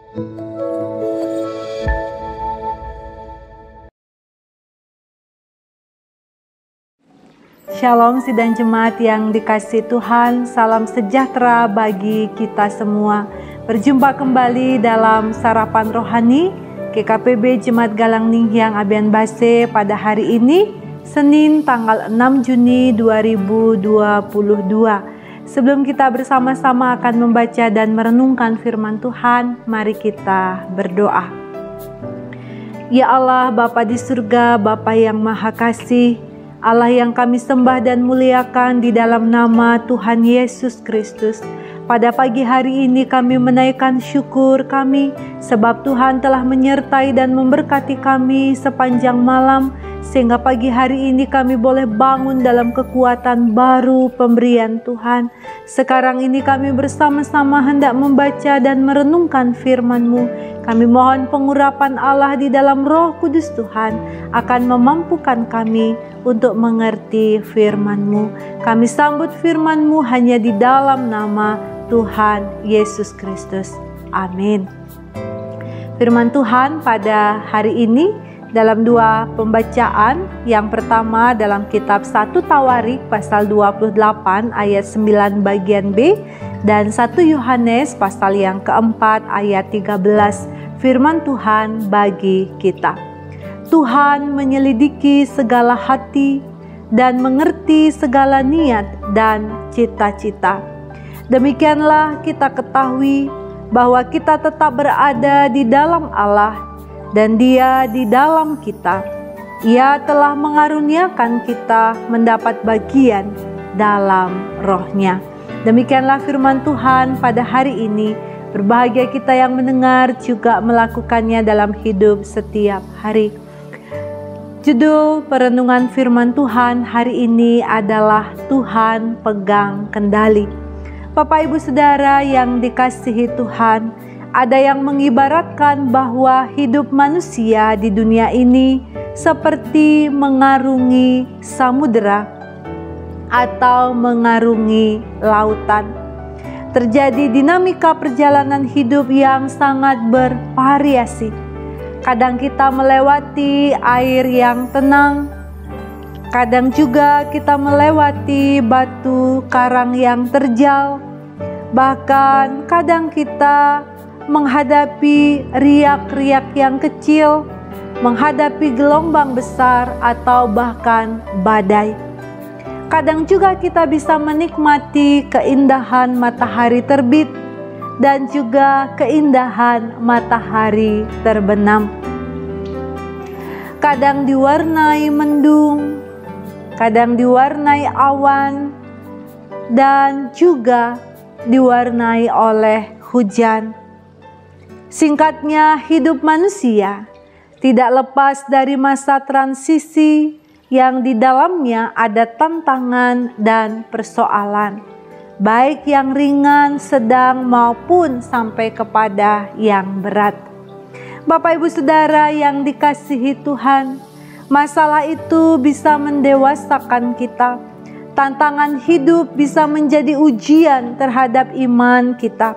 Shalom sidang jemaat yang dikasihi Tuhan, salam sejahtera bagi kita semua. Berjumpa kembali dalam Sarapan Rohani GKPB Jemaat Galang Ninghyang Abian Base pada hari ini, Senin tanggal 6 Juni 2022. Sebelum kita bersama-sama akan membaca dan merenungkan firman Tuhan, mari kita berdoa. Ya Allah, Bapa di surga, Bapa yang Maha Kasih, Allah yang kami sembah dan muliakan di dalam nama Tuhan Yesus Kristus. Pada pagi hari ini kami menaikkan syukur kami sebab Tuhan telah menyertai dan memberkati kami sepanjang malam, sehingga pagi hari ini kami boleh bangun dalam kekuatan baru pemberian Tuhan. Sekarang ini kami bersama-sama hendak membaca dan merenungkan firman-Mu. Kami mohon pengurapan Allah di dalam Roh Kudus Tuhan akan memampukan kami untuk mengerti firman-Mu. Kami sambut firman-Mu hanya di dalam nama Tuhan Yesus Kristus. Amin. Firman Tuhan pada hari ini dalam dua pembacaan. Yang pertama dalam kitab 1 Tawarik pasal 28 ayat 9 bagian B, dan 1 Yohanes pasal yang keempat ayat 13. Firman Tuhan bagi kita. Tuhan menyelidiki segala hati dan mengerti segala niat dan cita-cita. Demikianlah kita ketahui bahwa kita tetap berada di dalam Allah dan Dia di dalam kita. Ia telah mengaruniakan kita mendapat bagian dalam Roh-Nya. Demikianlah firman Tuhan pada hari ini. Berbahagia kita yang mendengar juga melakukannya dalam hidup setiap hari. Judul perenungan firman Tuhan hari ini adalah Tuhan pegang kendali. Bapak Ibu Saudara yang dikasihi Tuhan, ada yang mengibaratkan bahwa hidup manusia di dunia ini seperti mengarungi samudera atau mengarungi lautan. Terjadi dinamika perjalanan hidup yang sangat bervariasi. Kadang kita melewati air yang tenang, kadang juga kita melewati batu karang yang terjal, bahkan kadang kita menghadapi riak-riak yang kecil, menghadapi gelombang besar atau bahkan badai. Kadang juga kita bisa menikmati keindahan matahari terbit dan juga keindahan matahari terbenam. Kadang diwarnai mendung, kadang diwarnai awan, dan juga diwarnai oleh hujan. Singkatnya, hidup manusia tidak lepas dari masa transisi yang di dalamnya ada tantangan dan persoalan, baik yang ringan, sedang maupun sampai kepada yang berat. Bapak Ibu Saudara yang dikasihi Tuhan, masalah itu bisa mendewasakan kita. Tantangan hidup bisa menjadi ujian terhadap iman kita.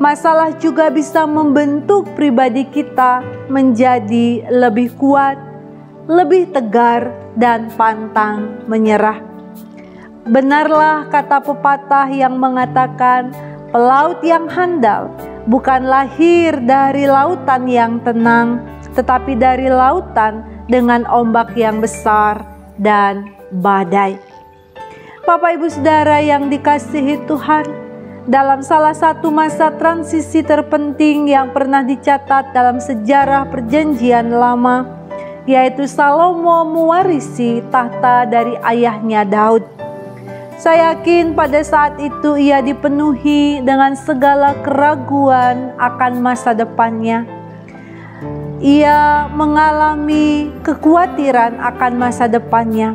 Masalah juga bisa membentuk pribadi kita menjadi lebih kuat, lebih tegar, dan pantang menyerah. Benarlah kata pepatah yang mengatakan, pelaut yang handal bukan lahir dari lautan yang tenang, tetapi dari lautan dengan ombak yang besar dan badai. Bapak Ibu Saudara yang dikasihi Tuhan, dalam salah satu masa transisi terpenting yang pernah dicatat dalam sejarah Perjanjian Lama, yaitu Salomo mewarisi tahta dari ayahnya Daud. Saya yakin pada saat itu ia dipenuhi dengan segala keraguan akan masa depannya. Ia mengalami kekhawatiran akan masa depannya.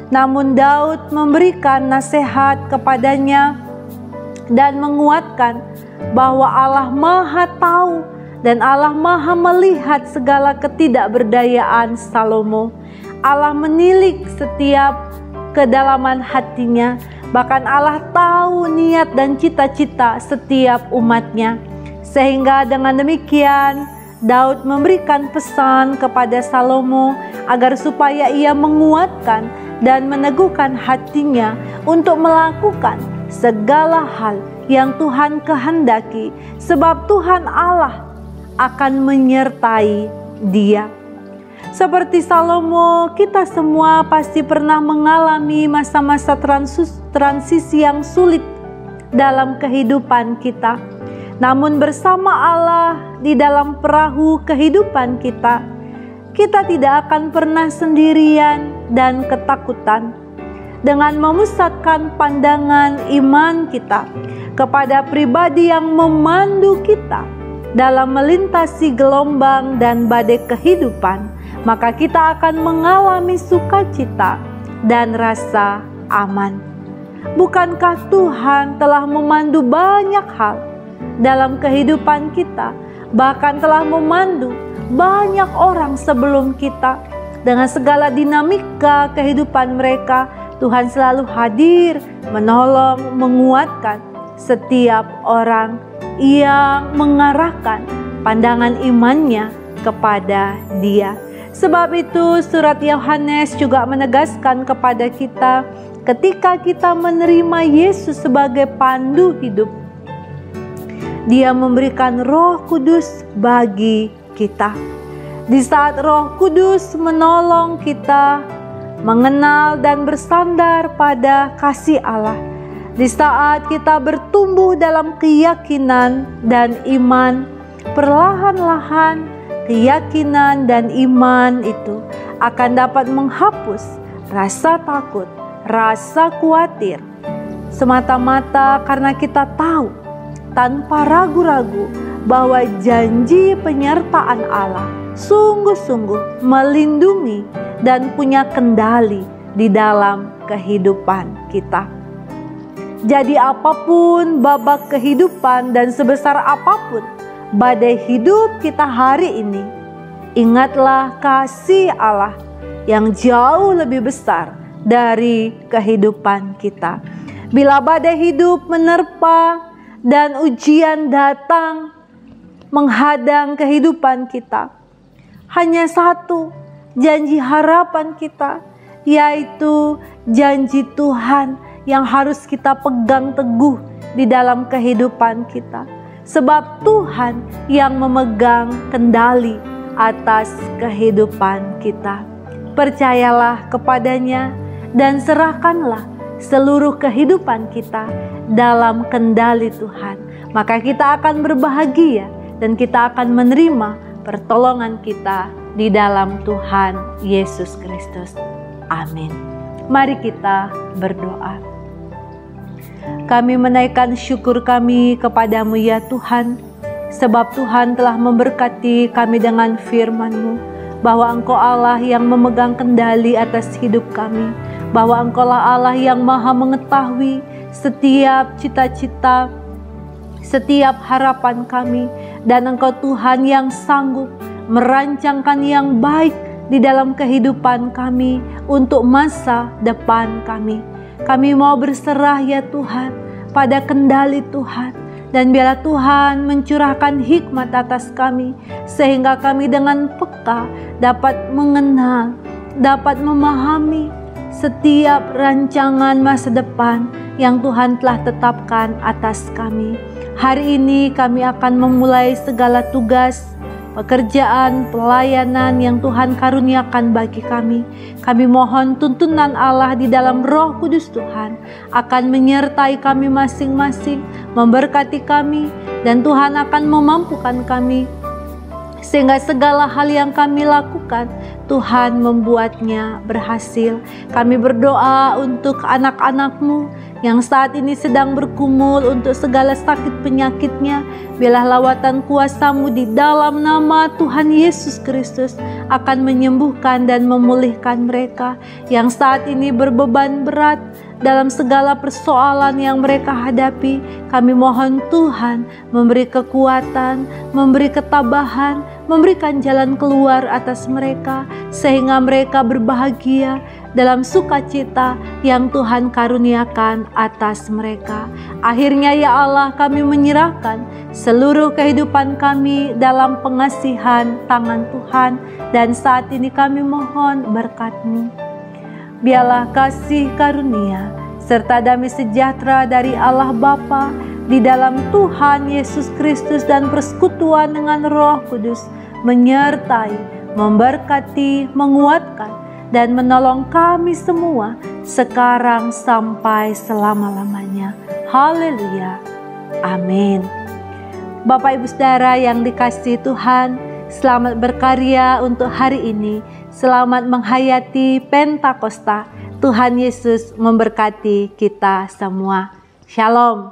Namun Daud memberikan nasihat kepadanya dan menguatkan bahwa Allah Maha Tahu dan Allah Maha melihat segala ketidakberdayaan Salomo. Allah menilik setiap kedalaman hatinya. Bahkan Allah tahu niat dan cita-cita setiap umatnya. Sehingga dengan demikian Daud memberikan pesan kepada Salomo agar supaya ia menguatkan dan meneguhkan hatinya untuk melakukan segala hal yang Tuhan kehendaki, sebab Tuhan Allah akan menyertai dia. Seperti Salomo, kita semua pasti pernah mengalami masa-masa transisi yang sulit dalam kehidupan kita. Namun bersama Allah di dalam perahu kehidupan kita, kita tidak akan pernah sendirian dan ketakutan. Dengan memusatkan pandangan iman kita kepada pribadi yang memandu kita dalam melintasi gelombang dan badai kehidupan, maka kita akan mengalami sukacita dan rasa aman. Bukankah Tuhan telah memandu banyak hal dalam kehidupan kita, bahkan telah memandu banyak orang sebelum kita? Dengan segala dinamika kehidupan mereka, Tuhan selalu hadir, menolong, menguatkan setiap orang yang mengarahkan pandangan imannya kepada Dia. Sebab itu surat Yohanes juga menegaskan kepada kita, ketika kita menerima Yesus sebagai pandu hidup, Dia memberikan Roh Kudus bagi kita. Di saat Roh Kudus menolong kita mengenal dan bersandar pada kasih Allah, di saat kita bertumbuh dalam keyakinan dan iman, perlahan-lahan keyakinan dan iman itu akan dapat menghapus rasa takut, rasa khawatir, semata-mata karena kita tahu tanpa ragu-ragu bahwa janji penyertaan Allah sungguh-sungguh melindungi dan punya kendali di dalam kehidupan kita. Jadi apapun babak kehidupan dan sebesar apapun badai hidup kita hari ini, ingatlah kasih Allah yang jauh lebih besar dari kehidupan kita. Bila badai hidup menerpa dan ujian datang menghadang kehidupan kita, hanya satu janji harapan kita, yaitu janji Tuhan yang harus kita pegang teguh di dalam kehidupan kita. Sebab Tuhan yang memegang kendali atas kehidupan kita. Percayalah kepadanya dan serahkanlah seluruh kehidupan kita dalam kendali Tuhan. Maka kita akan berbahagia dan kita akan menerima pertolongan kita di dalam Tuhan Yesus Kristus. Amin. Mari kita berdoa. Kami menaikkan syukur kami kepadamu ya Tuhan, sebab Tuhan telah memberkati kami dengan firman-Mu, bahwa Engkau Allah yang memegang kendali atas hidup kami, bahwa Engkau lah Allah yang maha mengetahui setiap cita-cita, setiap harapan kami, dan Engkau Tuhan yang sanggup merancangkan yang baik di dalam kehidupan kami untuk masa depan kami. Kami mau berserah ya Tuhan pada kendali Tuhan, dan biarlah Tuhan mencurahkan hikmat atas kami sehingga kami dengan peka dapat mengenal, dapat memahami setiap rancangan masa depan yang Tuhan telah tetapkan atas kami. Hari ini kami akan memulai segala tugas, pekerjaan, pelayanan yang Tuhan karuniakan bagi kami. Kami mohon tuntunan Allah di dalam Roh Kudus Tuhan akan menyertai kami masing-masing, memberkati kami, dan Tuhan akan memampukan kami sehingga segala hal yang kami lakukan Tuhan membuatnya berhasil. Kami berdoa untuk anak-anak-Mu yang saat ini sedang bergumul untuk segala sakit penyakitnya. Biarlah lawatan kuasa-Mu di dalam nama Tuhan Yesus Kristus akan menyembuhkan dan memulihkan mereka yang saat ini berbeban berat dalam segala persoalan yang mereka hadapi. Kami mohon Tuhan memberi kekuatan, memberi ketabahan, memberikan jalan keluar atas mereka sehingga mereka berbahagia dalam sukacita yang Tuhan karuniakan atas mereka. Akhirnya ya Allah, kami menyerahkan seluruh kehidupan kami dalam pengasihan tangan Tuhan, dan saat ini kami mohon berkat-Mu. Biarlah kasih karunia serta damai sejahtera dari Allah Bapa di dalam Tuhan Yesus Kristus dan persekutuan dengan Roh Kudus menyertai, memberkati, menguatkan, dan menolong kami semua sekarang sampai selama-lamanya. Haleluya. Amin. Bapak Ibu Saudara yang dikasihi Tuhan, selamat berkarya untuk hari ini. Selamat menghayati Pentakosta. Tuhan Yesus memberkati kita semua. Shalom.